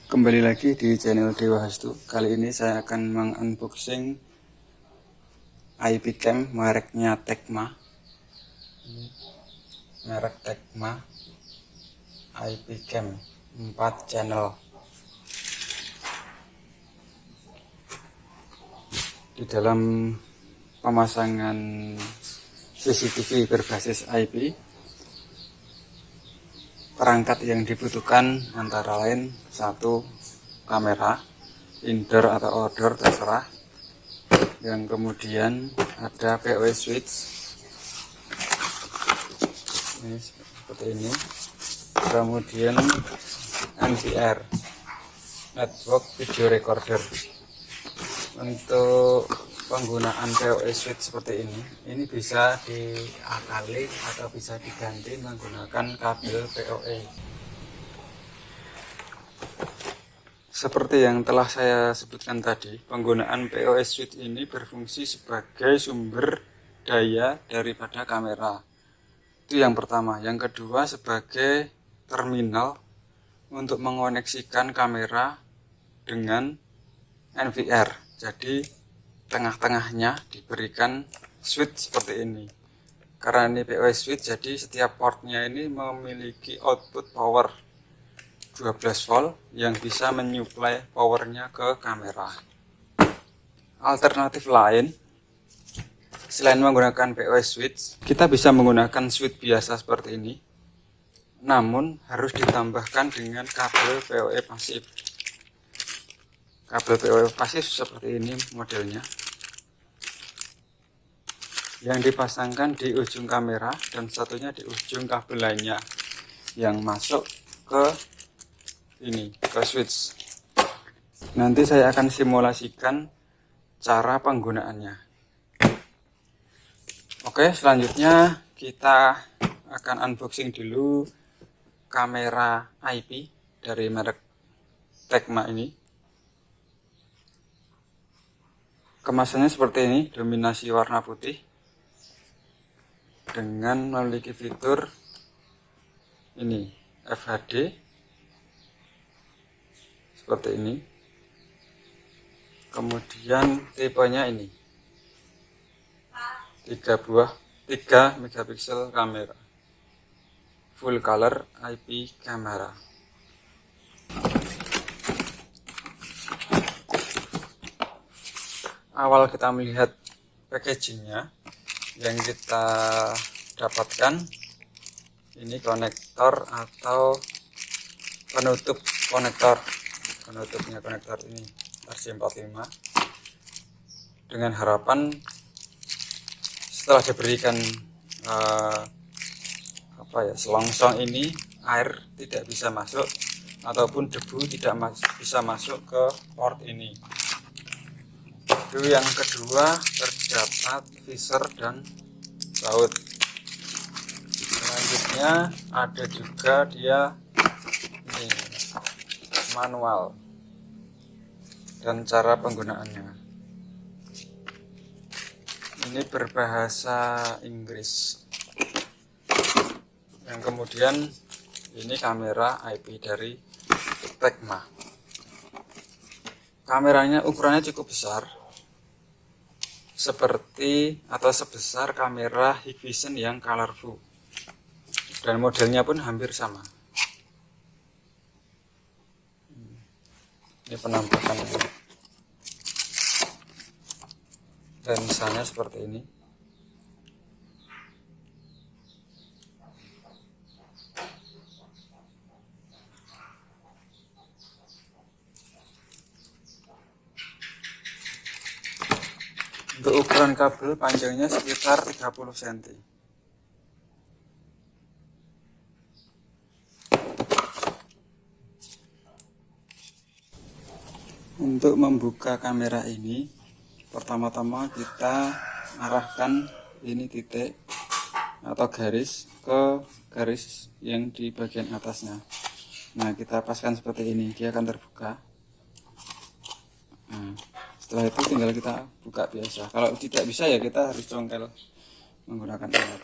Kembali lagi di channel Dewa Hastu. Kali ini saya akan mengunboxing IP Cam mereknya Tecma. Ini merek Tecma IP Cam 4 channel. Di dalam pemasangan CCTV berbasis IP, perangkat yang dibutuhkan antara lain satu kamera indoor atau outdoor terserah, yang kemudian ada PoE switch ini seperti ini, kemudian NVR network video recorder. Untuk penggunaan PoE switch seperti ini bisa diakali atau bisa diganti menggunakan kabel PoE. Seperti yang telah saya sebutkan tadi, penggunaan PoE switch ini berfungsi sebagai sumber daya daripada kamera. Itu yang pertama. Yang kedua, sebagai terminal untuk mengoneksikan kamera dengan NVR. Jadi tengah-tengahnya diberikan switch seperti ini. Karena ini PoE switch, jadi setiap portnya ini memiliki output power 12 volt yang bisa menyuplai powernya ke kamera. Alternatif lain, selain menggunakan PoE switch, kita bisa menggunakan switch biasa seperti ini, namun harus ditambahkan dengan kabel PoE pasif. Kabel PoE pasif seperti ini modelnya, yang dipasangkan di ujung kamera dan satunya di ujung kabel lainnya yang masuk ke ini, ke switch. Nanti saya akan simulasikan cara penggunaannya. Oke, selanjutnya kita akan unboxing dulu kamera IP dari merek Tecma ini. Kemasannya seperti ini, dominasi warna putih dengan memiliki fitur ini FHD seperti ini. Kemudian tipenya ini 3 megapiksel kamera, full color IP kamera. Awal kita melihat packagingnya, yang kita dapatkan ini konektor atau penutup konektor. Penutupnya konektor ini RJ45, dengan harapan setelah diberikan selongsong ini, air tidak bisa masuk ataupun debu tidak bisa masuk ke port ini. Itu yang kedua, terdapat visor dan baut. Selanjutnya ada juga dia ini manual dan cara penggunaannya. Ini berbahasa Inggris. Yang kemudian ini kamera IP dari Tecma. Kameranya ukurannya cukup besar, seperti atau sebesar kamera Hikvision yang colorful, dan modelnya pun hampir sama. Ini penampakannya, dan misalnya seperti ini. Untuk ukuran kabel, panjangnya sekitar 30 cm. Untuk membuka kamera ini, pertama-tama kita arahkan ini titik atau garis ke garis yang di bagian atasnya. Nah, kita paskan seperti ini, dia akan terbuka. Nah, setelah itu tinggal kita buka biasa. Kalau tidak bisa ya kita harus congkel menggunakan alat.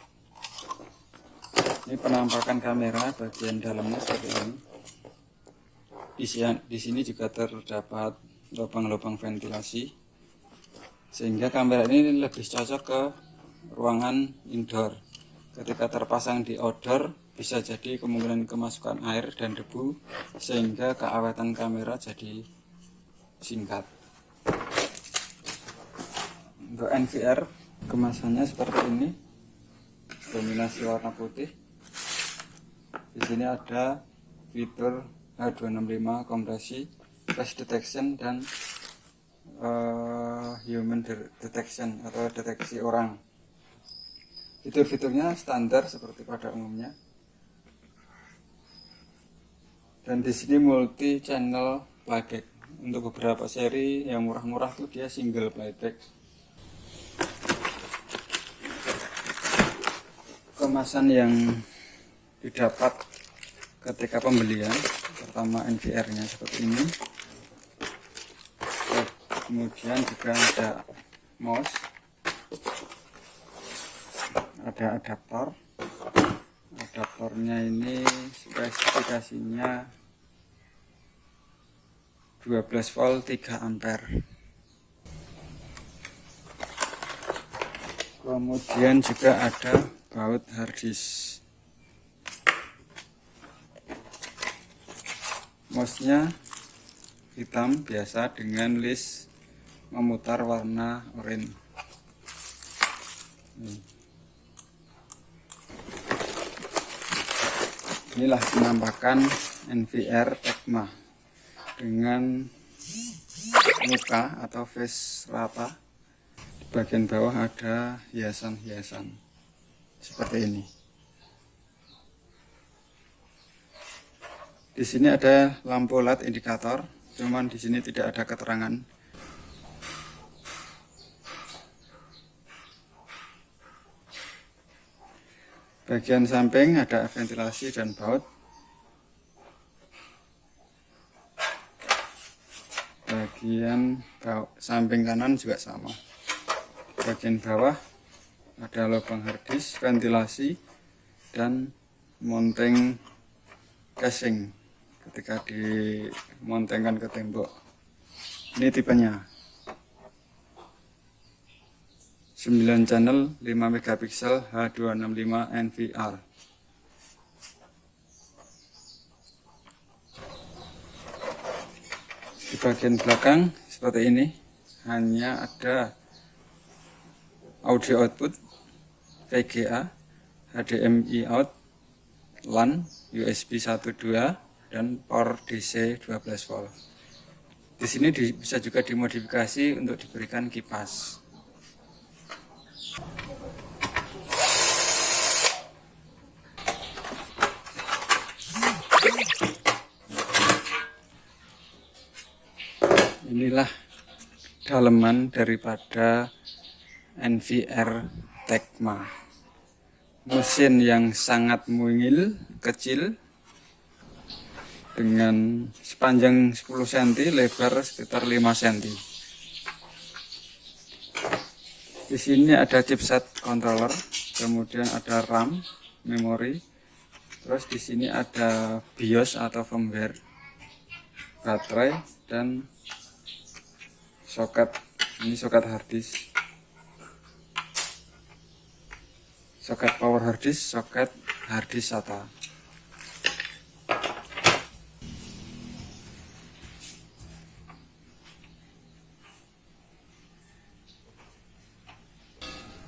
Ini penampakan kamera bagian dalamnya seperti ini. Di sini juga terdapat lubang-lubang ventilasi, sehingga kamera ini lebih cocok ke ruangan indoor. Ketika terpasang di outdoor, bisa jadi kemungkinan kemasukan air dan debu, sehingga keaweten kamera jadi singkat. Untuk NVR, kemasannya seperti ini, dominasi warna putih. Di sini ada fitur H265 kompresi, face detection, dan human detection atau deteksi orang. Fitur-fiturnya standar seperti pada umumnya. Dan di sini multi channel playback. Untuk beberapa seri yang murah-murah tuh dia single playback. Kemasan yang didapat ketika pembelian, pertama NVR-nya seperti ini. Kemudian juga ada mouse, ada adaptor. Adaptornya ini spesifikasinya 12 volt 3 ampere. Kemudian juga ada baut harddisk. Mouse-nya hitam biasa dengan list memutar warna oranye. Inilah penampakan NVR Tecma dengan muka atau face rata. Di bagian bawah ada hiasan-hiasan seperti ini. Di sini ada lampu LED indikator, cuman di sini tidak ada keterangan. Bagian samping ada ventilasi dan baut. Bagian samping kanan juga sama. Bagian bawah ada lubang harddisk, ventilasi, dan mounting casing ketika dimontengkan ke tembok. Ini tipenya 9 channel 5 megapiksel H265 NVR. Di bagian belakang seperti ini, hanya ada audio output VGA, HDMI out, LAN, USB 1.2, dan power DC 12 volt. Di sini bisa juga dimodifikasi untuk diberikan kipas. Inilah daleman daripada NVR Tecma. Mesin yang sangat mungil, kecil, dengan sepanjang 10 cm, lebar sekitar 5 cm. Di sini ada chipset controller, kemudian ada RAM, memori. Terus di sini ada BIOS atau firmware, baterai, dan soket. Ini soket harddisk, soket power harddisk, soket harddisk SATA.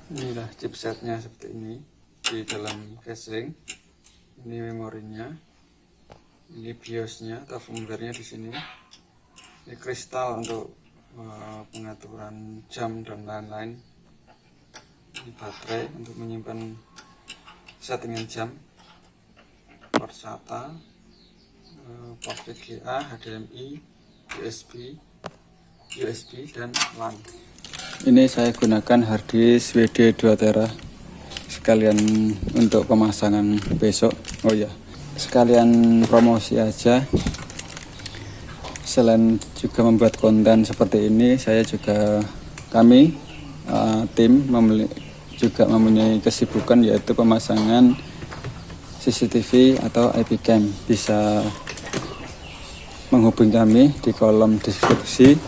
Inilah chipsetnya seperti ini di dalam casing. Ini memorinya, ini BIOSnya atau firmware-nya di sini. Ini kristal untuk pengaturan jam dan lain-lain. Ini baterai untuk menyimpan settingan jam, port SATA, port VGA, HDMI, USB, dan LAN. Ini saya gunakan harddisk WD 2 tera sekalian untuk pemasangan besok. Oh ya, sekalian promosi aja. Selain juga membuat konten seperti ini, kami tim juga mempunyai kesibukan, yaitu pemasangan CCTV atau IP cam. Bisa menghubungi kami di kolom deskripsi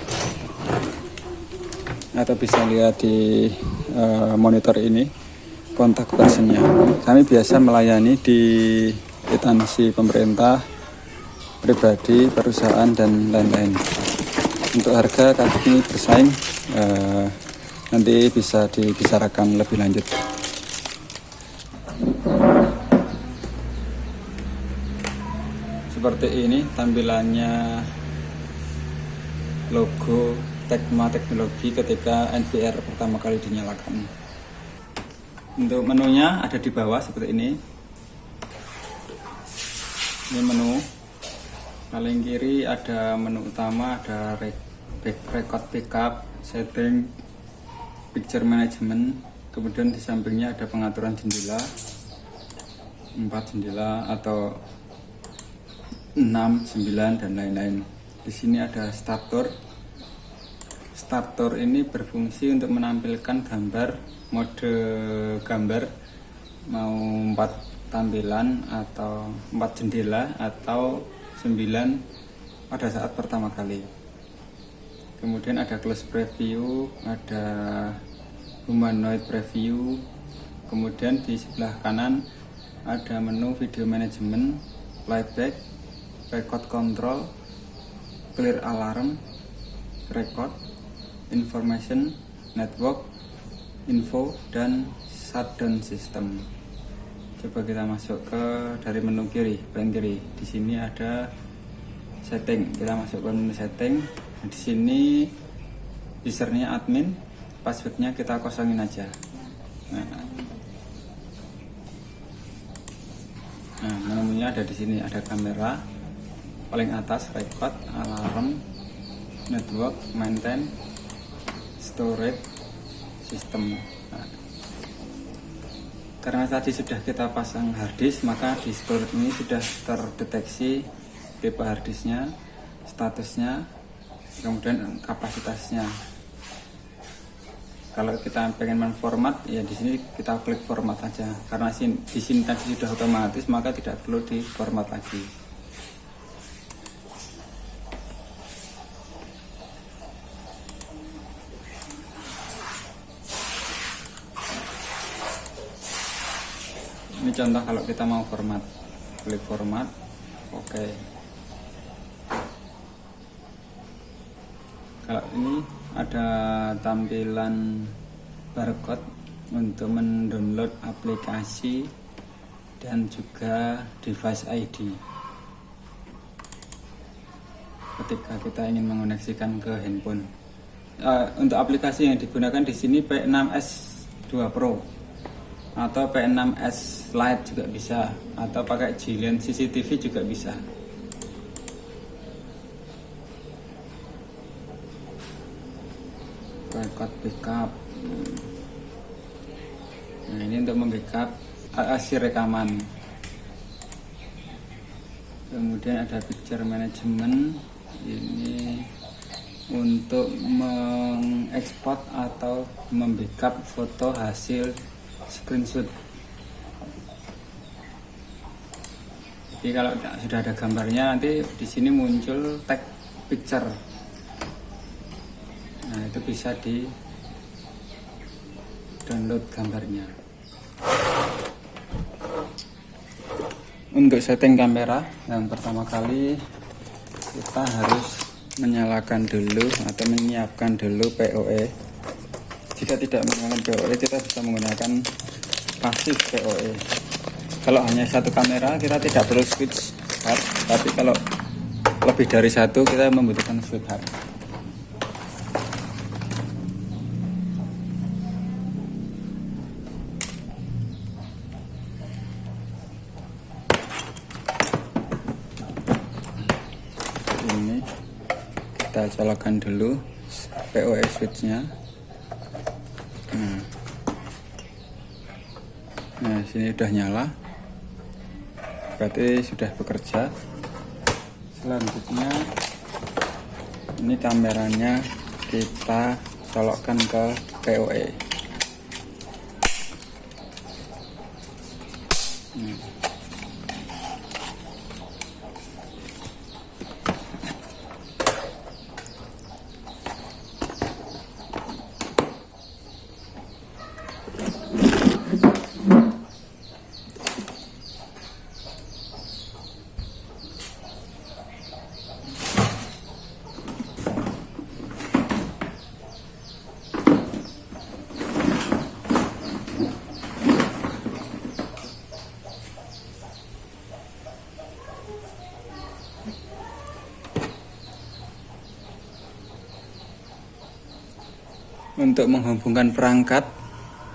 atau bisa lihat di monitor ini kontak personnya. Kami biasa melayani di instansi pemerintah, pribadi, perusahaan, dan lain-lain. Untuk harga kami bersaing, nanti bisa dibicarakan lebih lanjut. Seperti ini tampilannya logo Tekma Teknologi ketika NVR pertama kali dinyalakan. Untuk menunya ada di bawah seperti ini. Ini menu. Paling kiri ada menu utama, ada record pickup, setting, picture management. Kemudian di sampingnya ada pengaturan jendela, 4 jendela atau 6, 9 dan lain-lain. Di sini ada starter. Starter ini berfungsi untuk menampilkan gambar, mode gambar mau 4 tampilan atau 4 jendela atau 9 pada saat pertama kali. Kemudian ada close preview, ada humanoid preview. Kemudian di sebelah kanan ada menu video management, playback, record control, clear alarm, record, information, network, info, dan shutdown system. Coba kita masuk ke dari menu kiri, paling kiri. Di sini ada setting. Kita masuk ke menu setting. Di sini usernya admin, passwordnya kita kosongin aja. Nah, menunya ada di sini. Ada kamera, paling atas record, alarm, network, maintain, storage, system. Karena tadi sudah kita pasang harddisk, maka di storage ini sudah terdeteksi tipe harddisknya, statusnya, kemudian kapasitasnya. Kalau kita pengen menformat, ya di sini kita klik format aja. Karena di sini tadi sudah otomatis, maka tidak perlu diformat lagi. Ini contoh kalau kita mau format, klik format, oke. Kalau ini ada tampilan barcode untuk mendownload aplikasi dan juga device ID. Ketika kita ingin mengoneksikan ke handphone, untuk aplikasi yang digunakan di sini P6s 2 Pro atau P6s Lite juga bisa, atau pakai G-Lens CCTV juga bisa. Record backup. Nah, ini untuk membackup hasil rekaman. Kemudian ada picture management. Ini untuk mengekspor atau membackup foto hasil screenshot. Jadi kalau sudah ada gambarnya, nanti di sini muncul tag picture. Nah, itu bisa di download gambarnya. Untuk setting kamera, yang pertama kali kita harus menyalakan dulu atau menyiapkan dulu PoE. Jika tidak menggunakan PoE, kita bisa menggunakan pasif PoE. Kalau hanya satu kamera, kita tidak perlu switch hard, tapi kalau lebih dari satu, kita membutuhkan switch hard. Ini kita colokkan dulu PoE switchnya. Nah, sini udah nyala, berarti sudah bekerja. Selanjutnya ini kameranya kita colokkan ke PoE. Untuk menghubungkan perangkat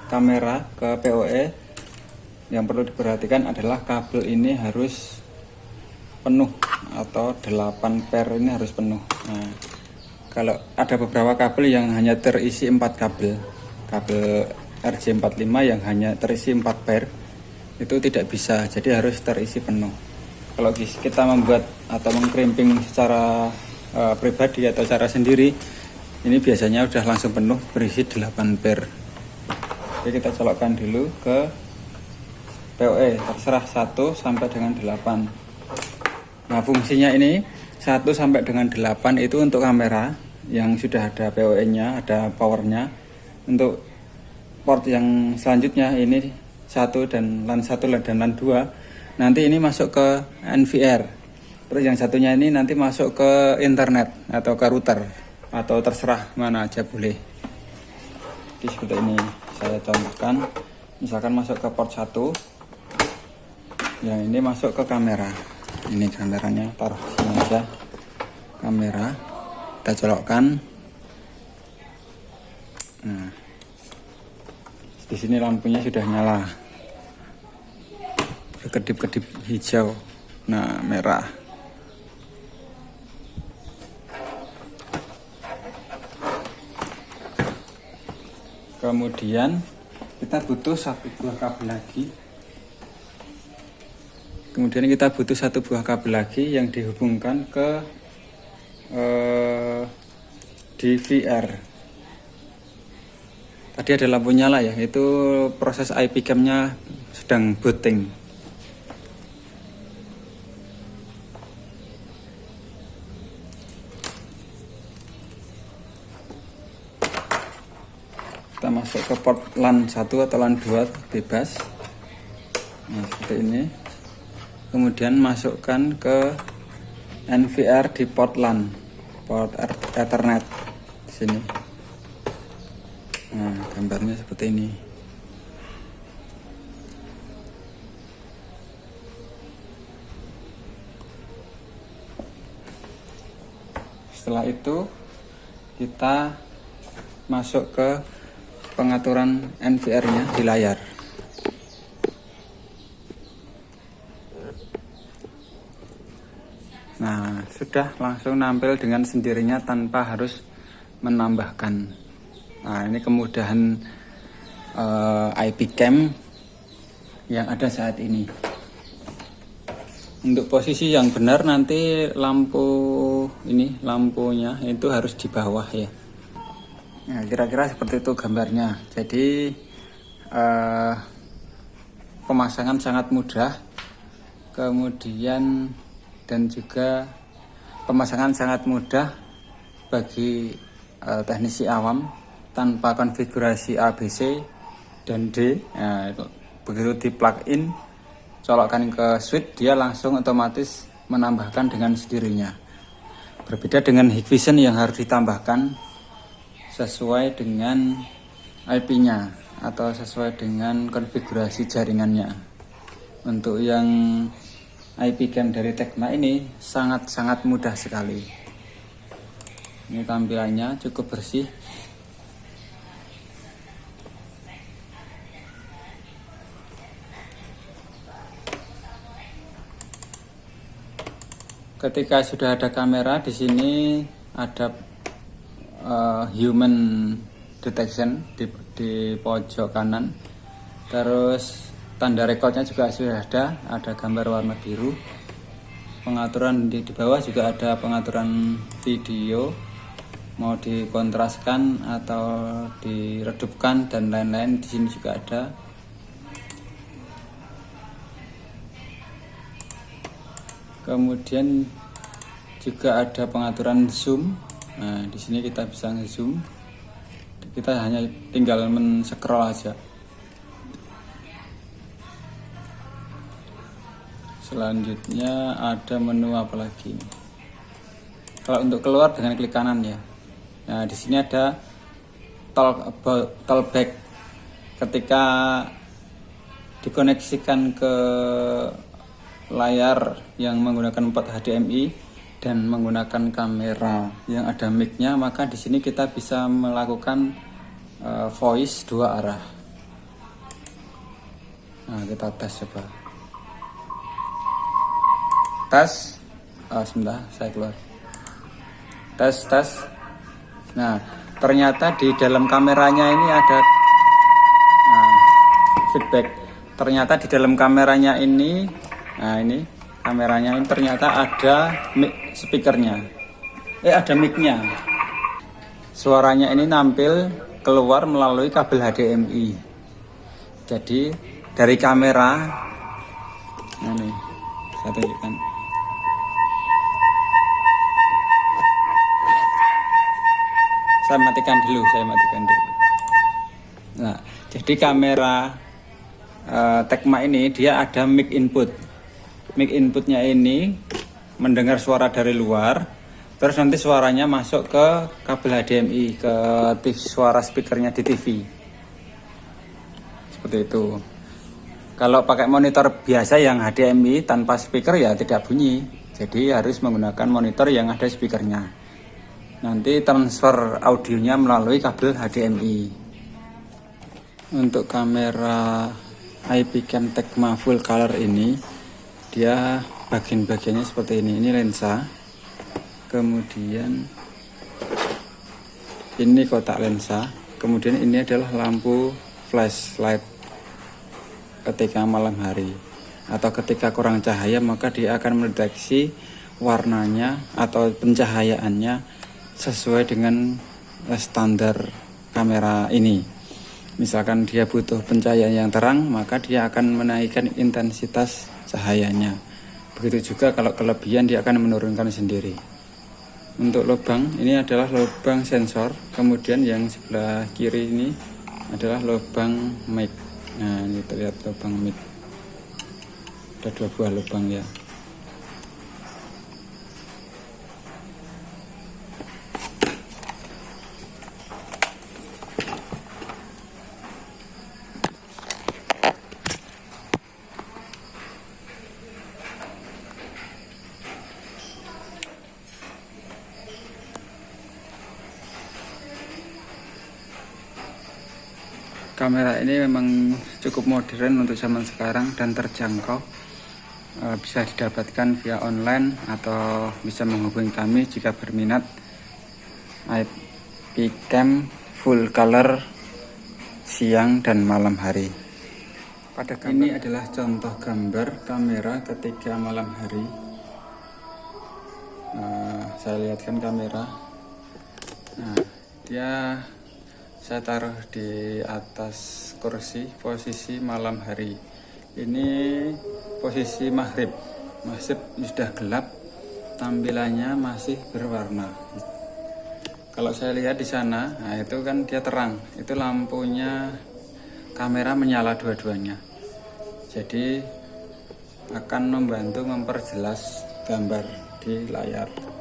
kamera ke PoE, yang perlu diperhatikan adalah kabel ini harus penuh atau 8 pair ini harus penuh. Nah, kalau ada beberapa kabel yang hanya terisi 4 kabel RJ45 yang hanya terisi 4 pair, itu tidak bisa, jadi harus terisi penuh. Kalau kita membuat atau mengkrimping secara pribadi atau cara sendiri, ini biasanya udah langsung penuh berisi 8 pair. Jadi kita colokkan dulu ke PoE, terserah 1 sampai dengan 8. Nah, fungsinya ini 1 sampai dengan 8 itu untuk kamera yang sudah ada PoE-nya, ada powernya. Untuk port yang selanjutnya ini 1 dan LAN 1 dan LAN 2, nanti ini masuk ke NVR. Terus yang satunya ini nanti masuk ke internet atau ke router, atau terserah mana aja boleh. Jadi seperti ini saya contohkan, misalkan masuk ke port 1, yang ini masuk ke kamera. Ini kameranya, taruh sini aja. Kamera kita colokkan. Nah, di sini lampunya sudah nyala, berkedip-kedip hijau, nah merah. Kemudian kita butuh 1 buah kabel lagi. Kemudian kita butuh 1 buah kabel lagi yang dihubungkan ke DVR. Tadi ada lampu nyala ya, itu proses IP cam-nya sedang booting. Kita masuk ke port LAN 1 atau LAN 2 bebas. Nah, seperti ini. Kemudian masukkan ke NVR di port LAN, port Ethernet di sini. Nah, gambarnya seperti ini. Setelah itu kita masuk ke pengaturan NVR-nya di layar. Nah, sudah langsung nampil dengan sendirinya tanpa harus menambahkan. Nah, ini kemudahan IP cam yang ada saat ini. Untuk posisi yang benar nanti lampunya itu harus di bawah ya. Nah, kira-kira seperti itu gambarnya. Jadi pemasangan sangat mudah, kemudian dan juga pemasangan sangat mudah bagi teknisi awam tanpa konfigurasi A, B, C, dan D. Nah, begitu di plug in, colokkan ke switch, dia langsung otomatis menambahkan dengan sendirinya. Berbeda dengan Hikvision yang harus ditambahkan sesuai dengan IP-nya atau sesuai dengan konfigurasi jaringannya. Untuk yang IP cam dari Tecma ini sangat-sangat mudah sekali. Ini tampilannya cukup bersih. Ketika sudah ada kamera, di sini ada human detection di pojok kanan. Terus tanda recordnya juga sudah ada gambar warna biru. Pengaturan di bawah juga ada pengaturan video, mau dikontraskan atau diredupkan dan lain-lain. Di sini juga ada. Kemudian juga ada pengaturan zoom. Nah, di sini kita bisa nge-zoom. Kita hanya tinggal men-scroll aja. Selanjutnya ada menu apa lagi? Kalau untuk keluar dengan klik kanan ya. Nah, di sini ada talkback. Ketika dikoneksikan ke layar yang menggunakan port HDMI dan menggunakan kamera yang ada mic-nya, maka di sini kita bisa melakukan voice 2 arah. Nah, kita tes coba. Tes. Sebentar, saya keluar. Tes. Nah, ternyata di dalam kameranya ini ada feedback. Ternyata di dalam kameranya ini, nah ini kameranya ini ternyata ada mic speakernya. Ada micnya. Suaranya ini nampil keluar melalui kabel HDMI. Jadi dari kamera, nah nih, saya tunjukkan. Saya matikan dulu. Nah, jadi kamera Tecma ini dia ada mic input. Mic inputnya ini mendengar suara dari luar, terus nanti suaranya masuk ke kabel HDMI, ke suara speakernya di TV. Seperti itu. Kalau pakai monitor biasa yang HDMI tanpa speaker ya tidak bunyi. Jadi harus menggunakan monitor yang ada speakernya. Nanti transfer audionya melalui kabel HDMI. Untuk kamera IPCam Tecma full color ini, dia bagian-bagiannya seperti ini. Ini lensa, kemudian ini kotak lensa, kemudian ini adalah lampu flashlight ketika malam hari atau ketika kurang cahaya, maka dia akan mendeteksi warnanya atau pencahayaannya sesuai dengan standar kamera ini. Misalkan dia butuh pencahayaan yang terang, maka dia akan menaikkan intensitas cahayanya. Begitu juga kalau kelebihan, dia akan menurunkan sendiri. Untuk lubang, ini adalah lubang sensor, kemudian yang sebelah kiri ini adalah lubang mic. Nah, ini terlihat lubang mic. Ada 2 buah lubang ya. Kamera ini memang cukup modern untuk zaman sekarang dan terjangkau. Bisa didapatkan via online atau bisa menghubungi kami jika berminat. IPCam full color siang dan malam hari. Ini adalah contoh gambar kamera ketika malam hari. Saya lihatkan kamera. Nah, saya taruh di atas kursi posisi malam hari. Ini posisi maghrib sudah gelap, tampilannya masih berwarna. Kalau saya lihat di sana, nah itu kan dia terang, itu lampunya kamera menyala dua-duanya. Jadi akan membantu memperjelas gambar di layar.